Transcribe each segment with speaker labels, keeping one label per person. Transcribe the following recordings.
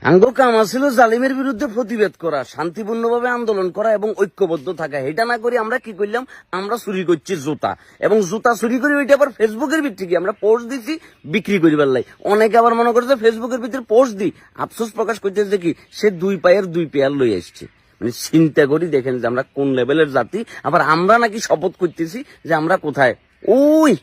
Speaker 1: আঙ্গ কাম ছিল জালিমের বিরুদ্ধে প্রতিবাদ করা, শান্তিপূর্ণভাবে আন্দোলন করা এবং ঐক্যবদ্ধ থাকা। এটা না করে আমরা কি করলাম, আমরা চুরি করছি জুতা, এবং জুতা চুরি করে ওইটা আবার ফেসবুকের ভিত্তিকে আমরা পোস্ট দিচ্ছি বিক্রি করিবার লাই। অনেকে আবার মনে করছে ফেসবুকের ভিতরে পোস্ট দিই, আফসোস প্রকাশ করতেছে কি সে 2 পায়ের 2 পেয়ার লই আসছে। মানে চিন্তা করি দেখেন যে আমরা কোন লেভেলের জাতি। আবার আমরা নাকি শপথ করতেছি যে আমরা কোথায়, ওই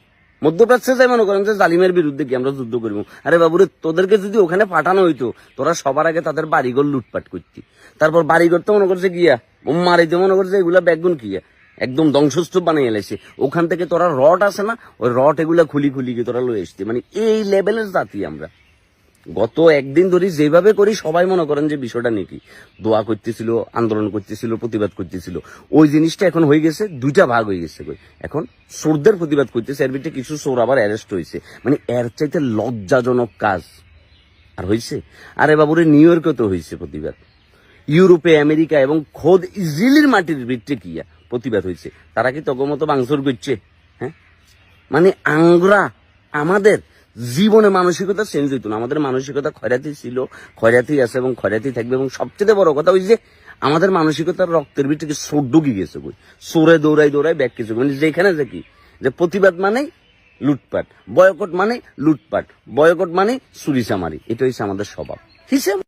Speaker 1: মধ্যপ্রাচ্যে যাই মনে করেন যে জালিমের বিরুদ্ধে কি আমরা যুদ্ধ করবো। আরে বাবুরে, তোদেরকে যদি ওখানে পাঠানো হইতো, তোরা সবার আগে তাদের বাড়িঘর লুটপাট করতি। তারপর বাড়িঘর তো মনে করছে গিয়া মারিতে মনে করছে এগুলা ব্যাগুন কিয়া একদম ধ্বংসস্তূপ বানিয়ে এলেছে। ওখান থেকে তোরা রড আছে না, ওই রড এগুলা খুলি খুলি গিয়ে তোরা লয়ে আসতি। মানে এই লেভেলের জাতি আমরা। গত একদিন ধরে যেভাবে করি সবাই মনে করেন যে বিষয়টা নাকি দোয়া করতেছিল, আন্দোলন করতেছিল, প্রতিবাদ করতেছিল। ওই জিনিসটা এখন হয়ে গেছে, 2টা ভাগ হয়ে গেছে। এখন চোরদের প্রতিবাদ করতেছে, এর ভিতরে কিছু চোর আবার অ্যারেস্ট হয়েছে। মানে এর চাইতে লজ্জাজনক কাজ আর হয়েছে? আরে বাবুরে, নিউ ইয়র্কে তো হয়েছে প্রতিবাদ, ইউরোপে, আমেরিকা এবং খোদ ইসরায়েলের মাটির ভিতরে কি প্রতিবাদ হয়েছে। তারা কি তগমতো ভাঙচুর করছে? হ্যাঁ, মানে আমরা আমাদের জীবনে মানসিকতা চেঞ্জ হইতো না। আমাদের মানসিকতা খয়রাতি ছিল, খয়রাতি আছে এবং খয়রাতি থাকবে। এবং সবচেয়ে বড় কথা ওই যে আমাদের মানসিকতার রক্তের ভিতরে সোর ঢুকি গেছে, কই সোরে দৌড়াই দৌড়াই ব্যাগ কিছু। মানে যেখানে যে কি যে প্রতিবাদ মানে লুটপাট, বয়কট মানে লুটপাট, বয়কট মানে চুরি চামারি। এটা হচ্ছে আমাদের স্বভাব হিসেবে।